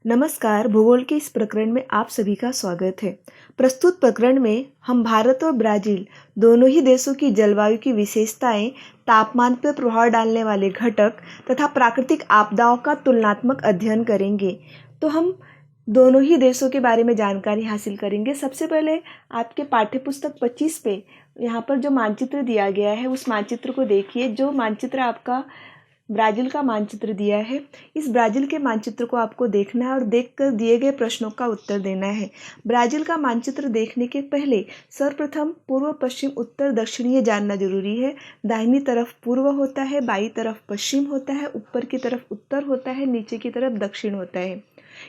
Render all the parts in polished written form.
नमस्कार। भूगोल के इस प्रकरण में आप सभी का स्वागत है। प्रस्तुत प्रकरण में हम भारत और ब्राज़ील दोनों ही देशों की जलवायु की विशेषताएं, तापमान पर प्रभाव डालने वाले घटक तथा प्राकृतिक आपदाओं का तुलनात्मक अध्ययन करेंगे। तो हम दोनों ही देशों के बारे में जानकारी हासिल करेंगे। सबसे पहले आपके पाठ्यपुस्तक 25 पे यहाँ पर जो मानचित्र दिया गया है उस मानचित्र को देखिए। जो मानचित्र आपका ब्राज़ील का मानचित्र दिया है, इस ब्राज़ील के मानचित्र को आपको देखना है और देखकर दिए गए प्रश्नों का उत्तर देना है। ब्राज़ील का मानचित्र देखने के पहले सर्वप्रथम पूर्व, पश्चिम, उत्तर, दक्षिण ये जानना जरूरी है। दाहिनी तरफ पूर्व होता है, बाईं तरफ पश्चिम होता है, ऊपर की तरफ उत्तर होता है, नीचे की तरफ दक्षिण होता है।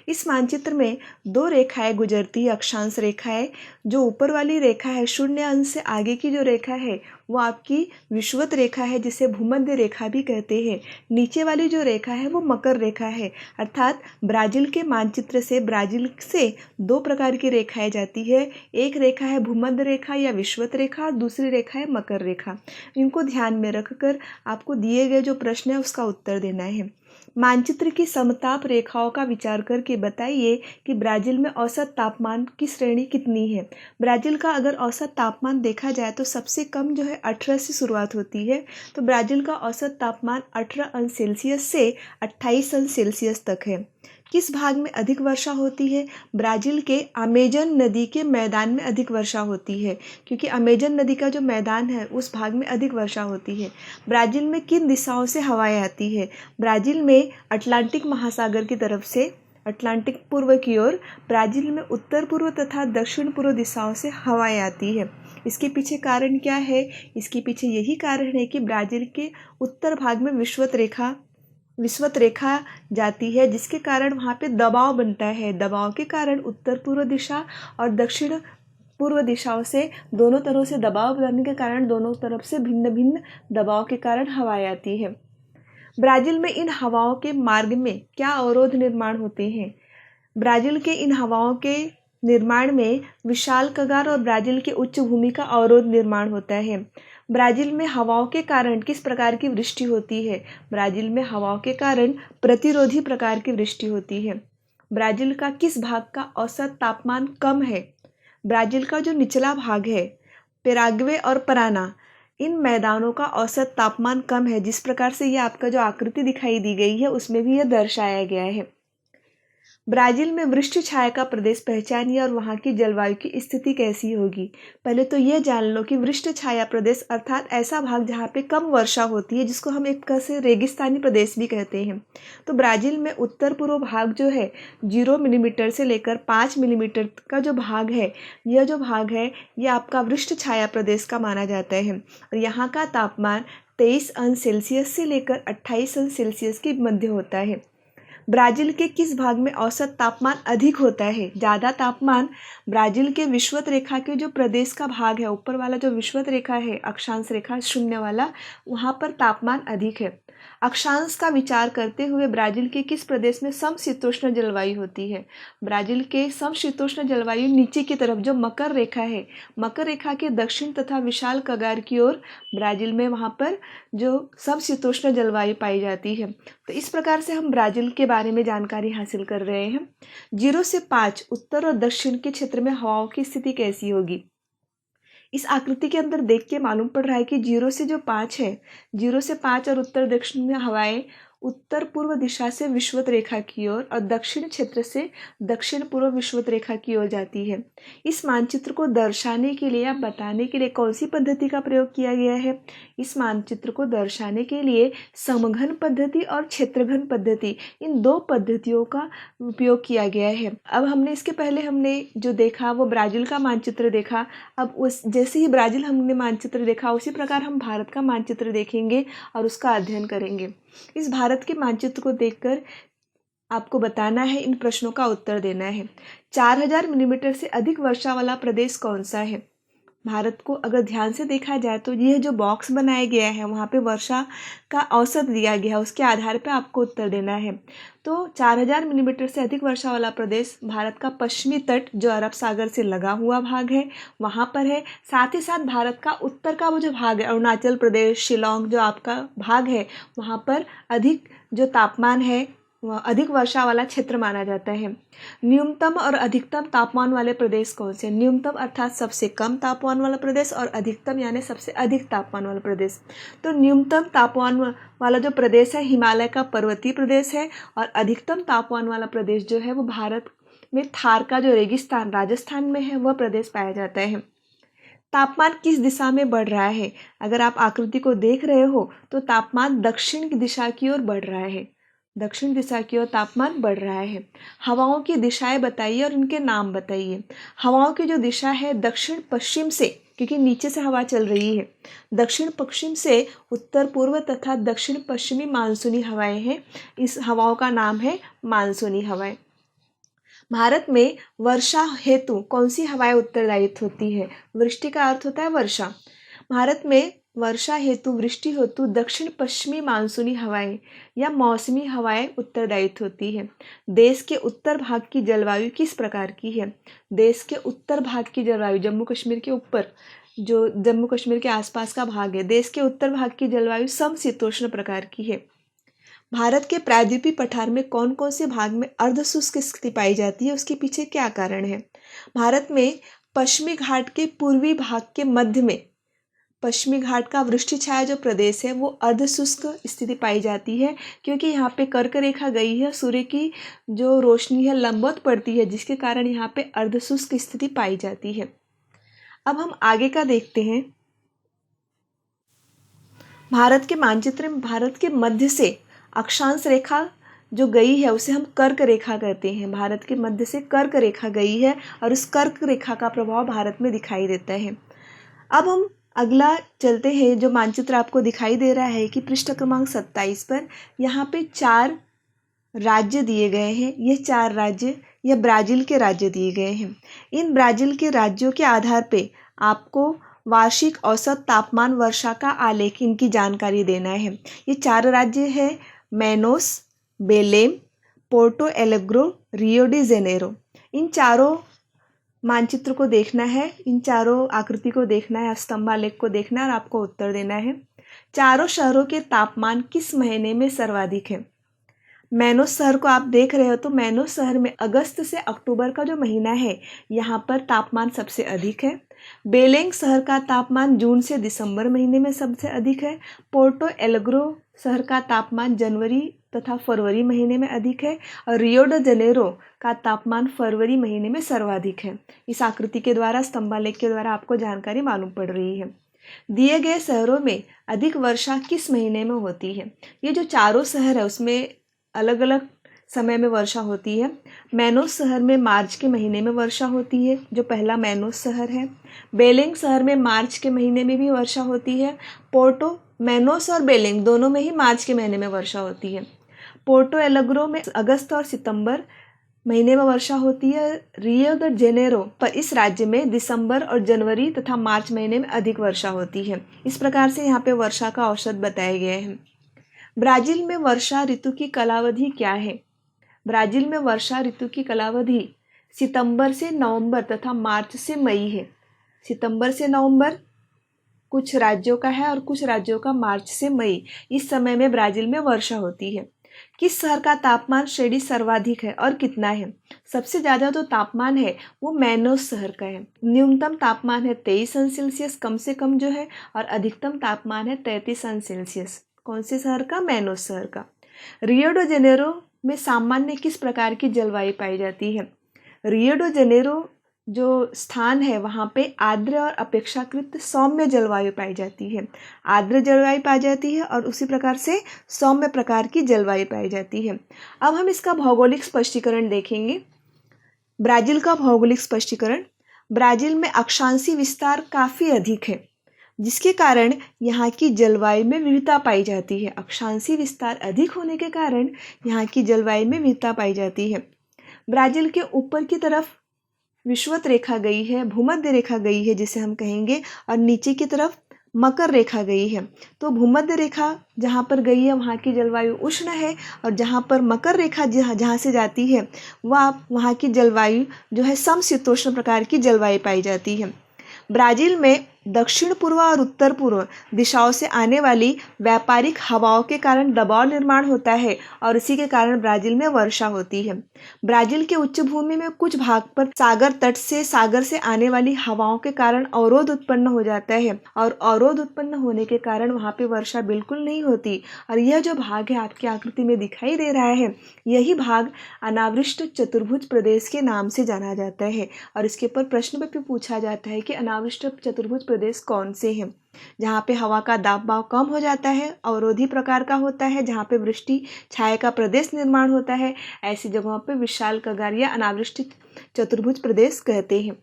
इस मानचित्र में दो रेखाएं गुजरती है, अक्षांश रेखाएं। जो ऊपर वाली रेखा है, 0 अंश से आगे की जो रेखा है वो आपकी विषुवत रेखा है, जिसे भूमध्य रेखा भी कहते हैं। नीचे वाली जो रेखा है वो मकर रेखा है। अर्थात ब्राज़ील के मानचित्र से ब्राज़ील से दो प्रकार की रेखाएं जाती है। एक रेखा है भूमध्य रेखा या विषुवत रेखा, दूसरी रेखा है मकर रेखा। इनको ध्यान में रखकर आपको दिए गए जो प्रश्न है उसका उत्तर देना है। मानचित्र की समताप रेखाओं का विचार करके बताइए कि ब्राज़ील में औसत तापमान की श्रेणी कितनी है। ब्राज़ील का अगर औसत तापमान देखा जाए तो सबसे कम जो है 18 से शुरुआत होती है। तो ब्राज़ील का औसत तापमान 18 अंश सेल्सियस से 28 अंश सेल्सियस तक है। किस भाग में अधिक वर्षा होती है? ब्राज़ील के अमेजन नदी के मैदान में अधिक वर्षा होती है, क्योंकि अमेजन नदी का जो मैदान है उस भाग में अधिक वर्षा होती है। ब्राज़ील में किन दिशाओं से हवाएं आती है? ब्राज़ील में अटलांटिक महासागर की तरफ से, अटलांटिक पूर्व की ओर, ब्राज़ील में उत्तर पूर्व तथा दक्षिण पूर्व दिशाओं से हवाएं आती है। इसके पीछे कारण क्या है? इसके पीछे यही कारण है कि ब्राज़ील के उत्तर भाग में विषुवत रेखा जाती है, जिसके कारण वहाँ पे दबाव बनता है। दबाव के कारण उत्तर पूर्व दिशा और दक्षिण पूर्व दिशाओं से दोनों तरह से दबाव बनने के कारण दोनों तरफ से भिन्न भिन्न दबाव के कारण हवाएं आती है। ब्राज़ील में इन हवाओं के मार्ग में क्या अवरोध निर्माण होते हैं? ब्राज़ील के इन हवाओं के निर्माण में विशाल कगार और ब्राज़ील के उच्च भूमि का अवरोध निर्माण होता है। ब्राज़ील में हवाओं के कारण किस प्रकार की वृष्टि होती है? ब्राज़ील में हवाओं के कारण प्रतिरोधी प्रकार की वृष्टि होती है। ब्राज़ील का किस भाग का औसत तापमान कम है? ब्राज़ील का जो निचला भाग है, पेराग्वे और पराना, इन मैदानों का औसत तापमान कम है। जिस प्रकार से ये आपका जो आकृति दिखाई दी गई है उसमें भी यह दर्शाया गया है। ब्राज़ील में वृष्टि छाया का प्रदेश पहचानिए और वहाँ की जलवायु की स्थिति कैसी होगी। पहले तो ये जान लो कि वृष्टि छाया प्रदेश अर्थात ऐसा भाग जहाँ पे कम वर्षा होती है, जिसको हम एक तरह से रेगिस्तानी प्रदेश भी कहते हैं। तो ब्राज़ील में उत्तर पूर्व भाग जो है 0 मिलीमीटर से लेकर 5 मिलीमीटर का जो भाग है, यह जो भाग है ये आपका वृष्टि छाया प्रदेश का माना जाता है। और यहाँ का तापमान 23 अंश सेल्सियस से लेकर 28 अंश सेल्सियस के मध्य होता है। ब्राज़ील के किस भाग में औसत तापमान अधिक होता है? ज़्यादा तापमान ब्राज़ील के विषुवत रेखा के जो प्रदेश का भाग है, ऊपर वाला जो विषुवत रेखा है, अक्षांश रेखा 0 वाला, वहाँ पर तापमान अधिक है। अक्षांश का विचार करते हुए ब्राज़ील के किस प्रदेश में समशीतोष्ण जलवायु होती है? ब्राज़ील के समशीतोष्ण जलवायु नीचे की तरफ जो मकर रेखा है, मकर रेखा के दक्षिण तथा विशाल कगार की ओर ब्राज़ील में वहाँ पर जो समशीतोष्ण जलवायु पाई जाती है। तो इस प्रकार से हम ब्राज़ील के बारे में जानकारी हासिल कर रहे हैं। 0 से 5 उत्तर और दक्षिण के क्षेत्र में हवाओं की स्थिति कैसी होगी? इस आकृति के अंदर देख के मालूम पड़ रहा है कि 0 से जो 5 है, 0 से 5 और उत्तर दक्षिण में हवाएं उत्तर पूर्व दिशा से विषुवत रेखा की ओर और दक्षिण क्षेत्र से दक्षिण पूर्व विषुवत रेखा की ओर जाती है। इस मानचित्र को दर्शाने के लिए या बताने के लिए कौन सी पद्धति का प्रयोग किया गया है? इस मानचित्र को दर्शाने के लिए समघन पद्धति और क्षेत्रघन पद्धति, इन दो पद्धतियों का उपयोग किया गया है। अब इसके पहले हमने जो देखा वो ब्राज़ील का मानचित्र देखा। अब उस जैसे ही ब्राज़ील हमने मानचित्र देखा उसी प्रकार हम भारत का मानचित्र देखेंगे और उसका अध्ययन करेंगे। इस भारत के मानचित्र को देखकर आपको बताना है, इन प्रश्नों का उत्तर देना है। 4000 मिलीमीटर से अधिक वर्षा वाला प्रदेश कौन सा है? भारत को अगर ध्यान से देखा जाए तो यह जो बॉक्स बनाया गया है वहाँ पे वर्षा का औसत दिया गया है, उसके आधार पे आपको उत्तर देना है। तो 4000 मिलीमीटर से अधिक वर्षा वाला प्रदेश भारत का पश्चिमी तट जो अरब सागर से लगा हुआ भाग है वहाँ पर है। साथ ही साथ भारत का उत्तर का वो जो भाग है, अरुणाचल प्रदेश, शिलोंग जो आपका भाग है, वहाँ पर अधिक जो तापमान है अधिक वर्षा वाला क्षेत्र माना जाता है। न्यूनतम और अधिकतम तापमान वाले प्रदेश कौन से? न्यूनतम अर्थात सबसे कम तापमान वाला प्रदेश और अधिकतम यानी सबसे अधिक तापमान वाला प्रदेश। तो न्यूनतम तापमान वाला जो प्रदेश है हिमालय का पर्वतीय प्रदेश है, और अधिकतम तापमान वाला प्रदेश जो है वो भारत में थार का जो रेगिस्तान राजस्थान में है वह प्रदेश पाया जाता है। तापमान किस दिशा में बढ़ रहा है? अगर आप आकृति को देख रहे हो तो तापमान दक्षिण की दिशा की ओर बढ़ रहा है। दक्षिण दिशा की ओर तापमान बढ़ रहा है। हवाओं की दिशाएं बताइए और उनके नाम बताइए। हवाओं की जो दिशा है दक्षिण पश्चिम से, क्योंकि नीचे से हवा चल रही है, दक्षिण पश्चिम से उत्तर पूर्व तथा दक्षिण पश्चिमी मानसूनी हवाएं हैं। इस हवाओं का नाम है मानसूनी हवाएं। भारत में वर्षा हेतु कौन सी हवाएं उत्तरदायित्व होती है? वृष्टि का अर्थ होता है वर्षा। भारत में वर्षा हेतु वृष्टि हेतु दक्षिण पश्चिमी मानसूनी हवाएं या मौसमी हवाएं उत्तरदायित्व होती है। देश के उत्तर भाग की जलवायु किस प्रकार की है? देश के उत्तर भाग की जलवायु, जम्मू कश्मीर के ऊपर जो जम्मू कश्मीर के आसपास का भाग है, देश के उत्तर भाग की जलवायु समशीतोष्ण प्रकार की है। भारत के प्रायद्वीपीय पठार में कौन कौन से भाग में अर्धशुष्क स्थिति पाई जाती है? उसके पीछे क्या कारण है? भारत में पश्चिमी घाट के पूर्वी भाग के मध्य में पश्चिमी घाट का वृष्टि छाया जो प्रदेश है वो अर्धशुष्क स्थिति पाई जाती है, क्योंकि यहाँ पे कर्क रेखा गई है, सूर्य की जो रोशनी है लंबवत पड़ती है, जिसके कारण यहाँ पे अर्धशुष्क स्थिति पाई जाती है। अब हम आगे का देखते हैं। भारत के मानचित्र में भारत के मध्य से अक्षांश रेखा जो गई है उसे हम कर्क रेखा कहते हैं। भारत के मध्य से कर्क रेखा गई है और उस कर्क रेखा का प्रभाव भारत में दिखाई देता है। अब हम अगला चलते हैं। जो मानचित्र आपको दिखाई दे रहा है कि पृष्ठ क्रमांक 27 पर यहाँ पे 4 राज्य दिए गए हैं। ये 4 राज्य या ब्राज़ील के राज्य दिए गए हैं। इन ब्राज़ील के राज्यों के आधार पे आपको वार्षिक औसत तापमान वर्षा का आलेख इनकी जानकारी देना है। ये 4 राज्य हैं Manaus, Belem, Porto Alegre, Rio de Janeiro. इन चारों मानचित्र को देखना है, इन चारों आकृति को देखना है, स्तंभालेख को देखना है और आपको उत्तर देना है। चारों शहरों के तापमान किस महीने में सर्वाधिक है? मैनोस शहर को आप देख रहे हो तो मैनोस शहर में अगस्त से अक्टूबर का जो महीना है यहाँ पर तापमान सबसे अधिक है। बेलेंग शहर का तापमान जून से दिसंबर महीने में सबसे अधिक है। पोर्टो एलेग्रो शहर का तापमान जनवरी तथा फरवरी महीने में अधिक है और रियो डी जेनेरो का तापमान फरवरी महीने में सर्वाधिक है। इस आकृति के द्वारा, स्तंभालेख के द्वारा आपको जानकारी मालूम पड़ रही है। दिए गए शहरों में अधिक वर्षा किस महीने में होती है? ये जो चारों शहर है उसमें अलग अलग समय में वर्षा होती है। मैनोस शहर में मार्च के महीने में वर्षा होती है, जो पहला मैनोस शहर है। बेलेंग शहर में मार्च के महीने में भी वर्षा होती है। पोर्टो, मैनोस और बेलेंग दोनों में ही मार्च के महीने में वर्षा होती है। पोर्टो एलेग्रो में अगस्त और सितंबर महीने में वर्षा होती है। रियो डी जेनेरो पर इस राज्य में दिसंबर और जनवरी तथा मार्च महीने में अधिक वर्षा होती है। इस प्रकार से यहाँ पे वर्षा का औसत बताए गए हैं। ब्राज़ील में वर्षा ऋतु की कालावधि क्या है? ब्राज़ील में वर्षा ऋतु की कालावधि सितंबर से नवंबर तथा मार्च से मई है। सितंबर से नवंबर कुछ राज्यों का है और कुछ राज्यों का मार्च से मई। इस समय में ब्राज़ील में वर्षा होती है। किस शहर का तापमान श्रेणी सर्वाधिक है और कितना है? सबसे ज़्यादा जो तापमान है वो मैनोस शहर का है। न्यूनतम तापमान है 23 अंश सेल्सियस कम से कम जो है, और अधिकतम तापमान है 33 अंश सेल्सियस। कौन से शहर का? मैनोस शहर का। रियो डी जेनेरो में सामान्य किस प्रकार की जलवायु पाई जाती है? रियो डी जेनेरो जो स्थान है वहाँ पे आर्द्र और अपेक्षाकृत सौम्य जलवायु पाई जाती है। आर्द्र जलवायु पाई जाती है और उसी प्रकार से सौम्य प्रकार की जलवायु पाई जाती है। अब हम इसका भौगोलिक स्पष्टीकरण देखेंगे। ब्राज़ील का भौगोलिक स्पष्टीकरण। ब्राज़ील में अक्षांशीय विस्तार काफ़ी अधिक है, जिसके कारण यहाँ की जलवायु में विविधता पाई जाती है। अक्षांशीय विस्तार अधिक होने के कारण यहाँ की जलवायु में विविधता पाई जाती है। ब्राज़ील के ऊपर की तरफ विषुवत रेखा गई है, भूमध्य रेखा गई है जिसे हम कहेंगे, और नीचे की तरफ मकर रेखा गई है। तो भूमध्य रेखा जहाँ पर गई है वहाँ की जलवायु उष्ण है, और जहाँ पर मकर रेखा जहाँ से जाती है वहाँ की जलवायु जो है समशीतोष्ण प्रकार की जलवायु पाई जाती है। ब्राज़ील में दक्षिण पूर्व और उत्तर पूर्व दिशाओं से आने वाली व्यापारिक हवाओं के कारण दबाव निर्माण होता है और इसी के कारण ब्राज़ील में वर्षा होती है। ब्राज़ील के उच्च भूमि में कुछ भाग पर सागर से आने वाली हवाओं के कारण अवरोध उत्पन्न हो जाता है और अवरोध उत्पन्न होने के कारण वहाँ पे वर्षा बिल्कुल नहीं होती। और यह जो भाग है आपकी आकृति में दिखाई दे रहा है, यही भाग अनावृष्ट चतुर्भुज प्रदेश के नाम से जाना जाता है। और इसके ऊपर प्रश्न में भी पूछा जाता है कि अनावृष्ट चतुर्भुज प्रदेश कौन से हैं। जहाँ पे हवा का दबाव कम हो जाता है, अवरोधी प्रकार का होता है, जहाँ पे वृष्टि छाया का प्रदेश निर्माण होता है, ऐसी जगहों पे विशाल कगार या अनावृष्ट चतुर्भुज प्रदेश कहते हैं।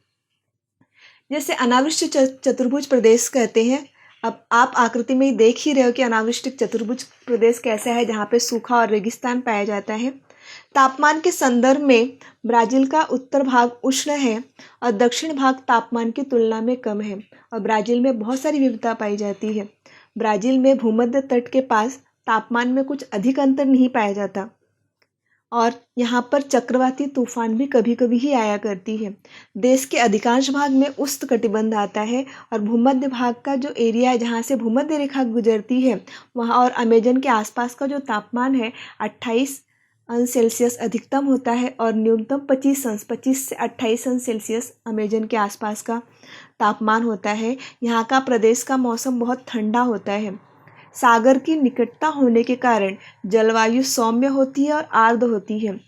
जैसे अनावृष्ट चतुर्भुज प्रदेश कहते हैं। अब आप आकृति में देख ही रहे हो कि अनावृष्ट चतुर्भुज प्रदेश कैसा है, जहाँ पे सूखा और रेगिस्तान पाया जाता है। तापमान के संदर्भ में ब्राज़ील का उत्तर भाग उष्ण है और दक्षिण भाग तापमान की तुलना में कम है और ब्राज़ील में बहुत सारी विविधता पाई जाती है। ब्राज़ील में भूमध्य तट के पास तापमान में कुछ अधिक अंतर नहीं पाया जाता और यहाँ पर चक्रवाती तूफान भी कभी कभी ही आया करती है। देश के अधिकांश भाग में उष्णकटिबंध आता है और भूमध्य भाग का जो एरिया है, जहाँ से भूमध्य रेखा गुजरती है, वहाँ और अमेजन के आसपास का जो तापमान है 28 अंश सेल्सियस अधिकतम होता है और न्यूनतम 25 से 28 अंश सेल्सियस अमेजन के आसपास का तापमान होता है। यहाँ का प्रदेश का मौसम बहुत ठंडा होता है। सागर की निकटता होने के कारण जलवायु सौम्य होती है और आर्द्र होती है।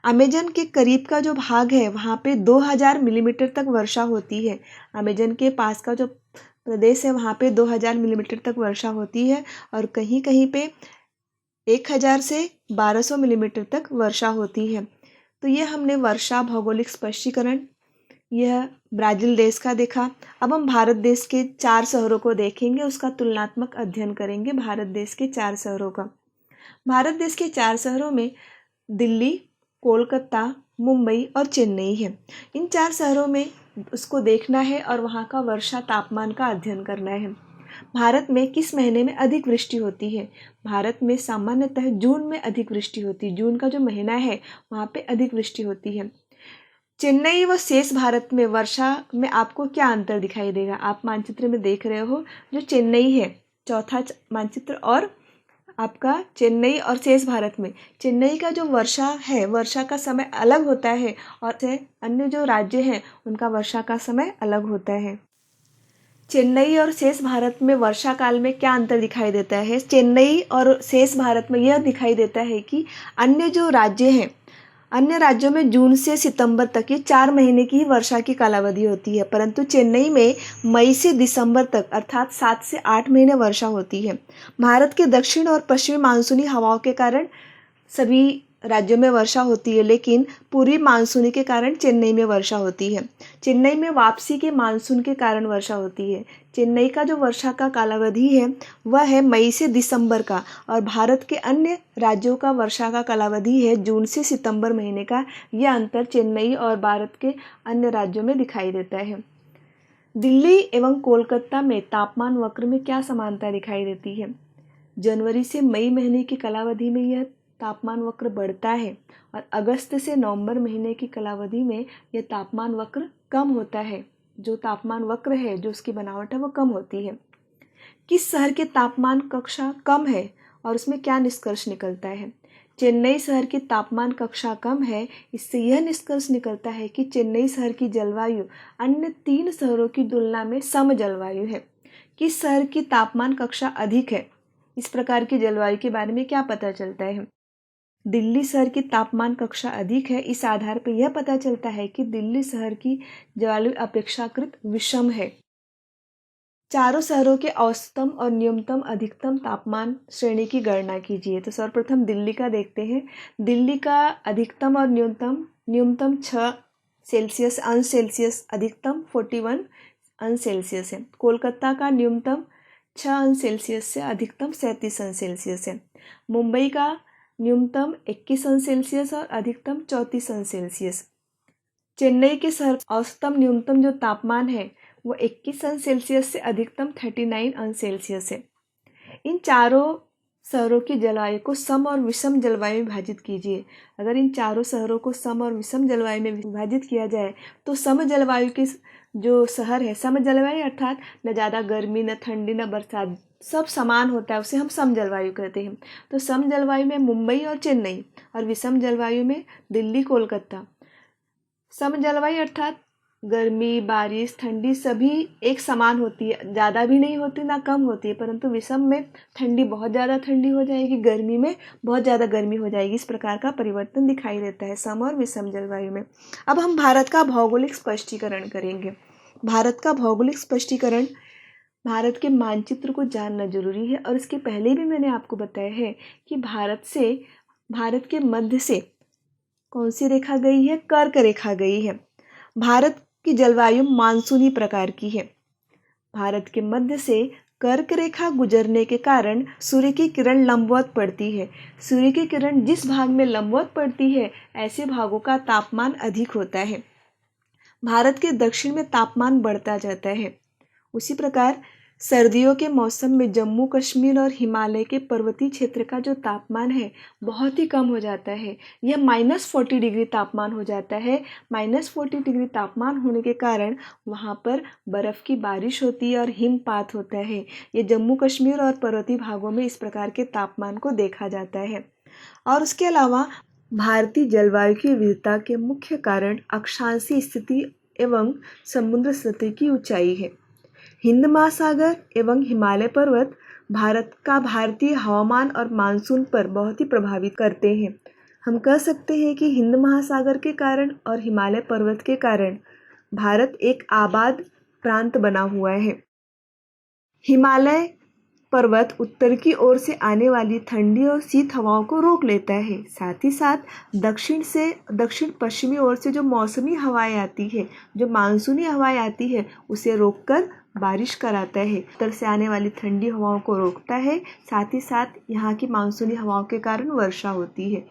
अमेजन के करीब का जो भाग है, वहाँ पे 2000 मिलीमीटर तक वर्षा होती है। अमेजन के पास का जो प्रदेश है, वहाँ पे 2000 मिलीमीटर तक वर्षा होती है और कहीं कहीं पे 1000 से 1200 मिलीमीटर तक वर्षा होती है। तो ये हमने वर्षा भौगोलिक स्पष्टीकरण यह ब्राज़ील देश का देखा। अब हम भारत देश के 4 शहरों को देखेंगे, उसका तुलनात्मक अध्ययन करेंगे भारत देश के 4 शहरों का। भारत देश के 4 शहरों में दिल्ली, कोलकाता, मुंबई और चेन्नई है। इन 4 शहरों में उसको देखना है और वहाँ का वर्षा तापमान का अध्ययन करना है। भारत में किस महीने में अधिक वृष्टि होती है? भारत में सामान्यतः जून में अधिक वृष्टि होती है। जून का जो महीना है, वहाँ पे अधिक वृष्टि होती है। चेन्नई व शेष भारत में वर्षा में आपको क्या अंतर दिखाई देगा? आप मानचित्र में देख रहे हो जो चेन्नई है, चौथा मानचित्र, और आपका चेन्नई और शेष भारत में चेन्नई का जो वर्षा है, वर्षा का समय अलग होता है और अन्य जो राज्य हैं उनका वर्षा का समय अलग होता है। चेन्नई और शेष भारत में वर्षा काल में क्या अंतर दिखाई देता है? चेन्नई और शेष भारत में यह दिखाई देता है कि अन्य जो राज्य हैं, अन्य राज्यों में जून से सितंबर तक ये 4 महीने की ही वर्षा की कालावधि होती है, परंतु चेन्नई में मई से दिसंबर तक अर्थात 7 से 8 महीने वर्षा होती है। भारत के दक्षिण और पश्चिमी मानसूनी हवाओं के कारण सभी राज्यों में वर्षा होती है, लेकिन पूर्वी मानसूनी के कारण चेन्नई में वर्षा होती है। चेन्नई में वापसी के मानसून के कारण वर्षा होती है। चेन्नई का जो वर्षा का कालावधि है वह है मई से दिसंबर का और भारत के अन्य राज्यों का वर्षा का कालावधि है जून से सितंबर महीने का। यह अंतर चेन्नई और भारत के अन्य राज्यों में दिखाई देता है। दिल्ली एवं कोलकाता में तापमान वक्र में क्या समानता दिखाई देती है? जनवरी से मई महीने की कालावधि में यह तापमान वक्र बढ़ता है और अगस्त से नवंबर महीने की कालावधि में यह तापमान वक्र कम होता है। जो तापमान वक्र है, जो उसकी बनावट है, वो कम होती है। किस शहर के तापमान कक्षा कम है और उसमें क्या निष्कर्ष निकलता है? चेन्नई शहर की तापमान कक्षा कम है। इससे यह निष्कर्ष निकलता है कि चेन्नई शहर की जलवायु अन्य 3 शहरों की तुलना में सम जलवायु है। किस शहर की तापमान कक्षा अधिक है? इस प्रकार की जलवायु के बारे में क्या पता चलता है? दिल्ली शहर की तापमान कक्षा अधिक है। इस आधार पर यह पता चलता है कि दिल्ली शहर की जलवायु अपेक्षाकृत विषम है। चारों शहरों के औसतम और न्यूनतम अधिकतम तापमान श्रेणी की गणना कीजिए। तो सर्वप्रथम दिल्ली का देखते हैं। दिल्ली का अधिकतम और न्यूनतम 6 सेल्सियस अंश सेल्सियस, अधिकतम 41 अंश सेल्सियस है। कोलकाता का न्यूनतम 6 अंश सेल्सियस से अधिकतम 37 अंश सेल्सियस है। मुंबई का न्यूनतम 21 अंश सेल्सियस और अधिकतम 34 अंश सेल्सियस। चेन्नई के शहर औसतम न्यूनतम जो तापमान है वो 21 अंश सेल्सियस से अधिकतम 39 अंश सेल्सियस है। इन चारों शहरों की जलवायु को सम और विषम जलवायु में विभाजित कीजिए। अगर इन चारों शहरों को सम और विषम जलवायु में विभाजित किया जाए तो सम जलवायु के जो शहर है, सम जलवायु अर्थात न ज़्यादा गर्मी, न ठंडी, न बरसात, सब समान होता है, उसे हम सम जलवायु कहते हैं। तो सम जलवायु में मुंबई और चेन्नई, और विषम जलवायु में दिल्ली, कोलकाता। सम जलवायु अर्थात गर्मी, बारिश, ठंडी सभी एक समान होती है, ज़्यादा भी नहीं होती ना कम होती है, परंतु विषम में ठंडी बहुत ज़्यादा ठंडी हो जाएगी, गर्मी में बहुत ज़्यादा गर्मी हो जाएगी। इस प्रकार का परिवर्तन दिखाई देता है सम और विषम जलवायु में। अब हम भारत का भौगोलिक स्पष्टीकरण करेंगे। भारत का भौगोलिक स्पष्टीकरण, भारत के मानचित्र को जानना जरूरी है, और इसके पहले भी मैंने आपको बताया है कि भारत के मध्य से कौन सी रेखा गई है? कर्क रेखा गई है। भारत की जलवायु मानसूनी प्रकार की है। भारत के मध्य से कर्क रेखा गुजरने के कारण सूर्य की किरण लंबवत पड़ती है। सूर्य की किरण जिस भाग में लंबवत पड़ती है, ऐसे भागों का तापमान अधिक होता है। भारत के दक्षिण में तापमान बढ़ता जाता है। उसी प्रकार सर्दियों के मौसम में जम्मू कश्मीर और हिमालय के पर्वतीय क्षेत्र का जो तापमान है बहुत ही कम हो जाता है। यह -40 डिग्री तापमान हो जाता है। -40 डिग्री तापमान होने के कारण वहाँ पर बर्फ़ की बारिश होती है और हिमपात होता है। ये जम्मू कश्मीर और पर्वतीय भागों में इस प्रकार के तापमान को देखा जाता है। और उसके अलावा भारतीय जलवायु की विविधता के मुख्य कारण अक्षांशीय स्थिति एवं समुद्र सतह की ऊंचाई है। हिंद महासागर एवं हिमालय पर्वत भारत का भारतीय हवामान और मानसून पर बहुत ही प्रभावित करते हैं। हम कह सकते हैं कि हिंद महासागर के कारण और हिमालय पर्वत के कारण भारत एक आबाद प्रांत बना हुआ है। हिमालय पर्वत उत्तर की ओर से आने वाली ठंडी और शीत हवाओं को रोक लेता है। साथ ही साथ दक्षिण पश्चिमी ओर से जो मौसमी हवाएं आती है, जो मानसूनी हवाएं आती है, उसे रोककर बारिश कराता है। उत्तर से आने वाली ठंडी हवाओं को रोकता है। साथ ही साथ यहाँ की मानसूनी हवाओं के कारण वर्षा होती है।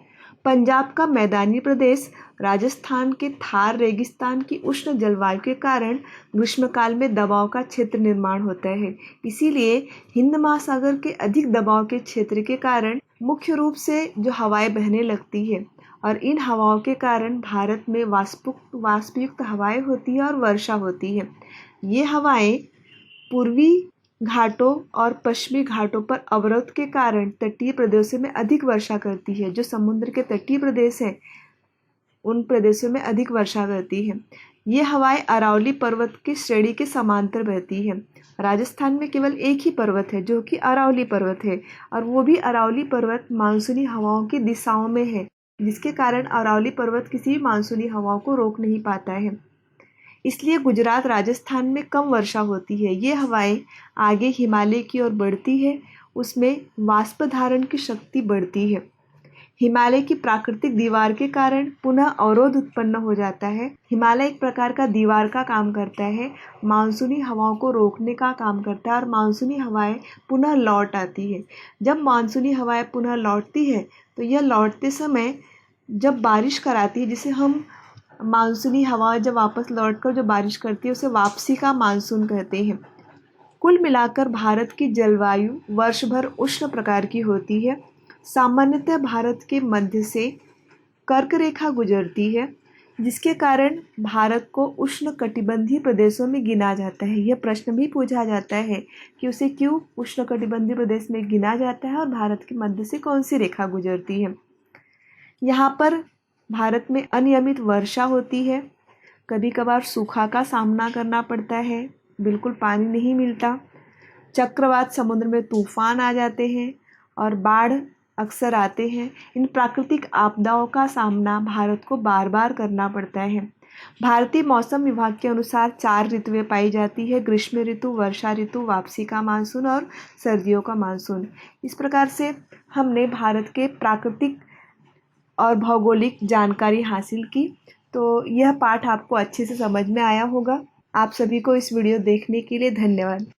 पंजाब का मैदानी प्रदेश, राजस्थान के थार रेगिस्तान की उष्ण जलवायु के कारण ग्रीष्मकाल में दबाव का क्षेत्र निर्माण होता है। इसीलिए हिंद महासागर के अधिक दबाव के क्षेत्र के कारण मुख्य रूप से जो हवाएं बहने लगती है, और इन हवाओं के कारण भारत में वाष्पयुक्त हवाएं होती है और वर्षा होती है। ये हवाएं पूर्वी घाटों और पश्चिमी घाटों पर अवरोध के कारण तटीय प्रदेशों में अधिक वर्षा करती है। जो समुद्र के तटीय प्रदेश हैं, उन प्रदेशों में अधिक वर्षा करती है। ये हवाएं अरावली पर्वत की श्रेणी के समांतर बहती है। राजस्थान में केवल एक ही पर्वत है जो कि अरावली पर्वत है, और वो भी अरावली पर्वत मानसूनी हवाओं की दिशाओं में है, जिसके कारण अरावली पर्वत किसी भी मानसूनी हवाओं को रोक नहीं पाता है। इसलिए गुजरात, राजस्थान में कम वर्षा होती है। ये हवाएं आगे हिमालय की ओर बढ़ती है, उसमें वाष्प धारण की शक्ति बढ़ती है। हिमालय की प्राकृतिक दीवार के कारण पुनः अवरोध उत्पन्न हो जाता है। हिमालय एक प्रकार का दीवार का काम करता है, मानसूनी हवाओं को रोकने का काम करता है, और मानसूनी हवाएं पुनः लौट आती है। जब मानसूनी हवाएं पुनः लौटती है, तो यह लौटते समय जब बारिश कराती है, जिसे हम मानसूनी हवा जब वापस लौटकर जो बारिश करती है उसे वापसी का मानसून कहते हैं। कुल मिलाकर भारत की जलवायु वर्ष भर उष्ण प्रकार की होती है। सामान्यतः भारत के मध्य से कर्क रेखा गुजरती है, जिसके कारण भारत को उष्ण कटिबंधीय प्रदेशों में गिना जाता है। यह प्रश्न भी पूछा जाता है कि उसे क्यों उष्ण कटिबंधीय प्रदेश में गिना जाता है और भारत के मध्य से कौन सी रेखा गुजरती है। यहाँ पर भारत में अनियमित वर्षा होती है, कभी कभार सूखा का सामना करना पड़ता है, बिल्कुल पानी नहीं मिलता, चक्रवात, समुद्र में तूफान आ जाते हैं और बाढ़ अक्सर आते हैं। इन प्राकृतिक आपदाओं का सामना भारत को बार बार करना पड़ता है। भारतीय मौसम विभाग के अनुसार 4 ऋतुएं पाई जाती है: ग्रीष्म ऋतु, वर्षा ऋतु, वापसी का मानसून और सर्दियों का मानसून। इस प्रकार से हमने भारत के प्राकृतिक और भौगोलिक जानकारी हासिल की। तो यह पाठ आपको अच्छे से समझ में आया होगा। आप सभी को इस वीडियो देखने के लिए धन्यवाद।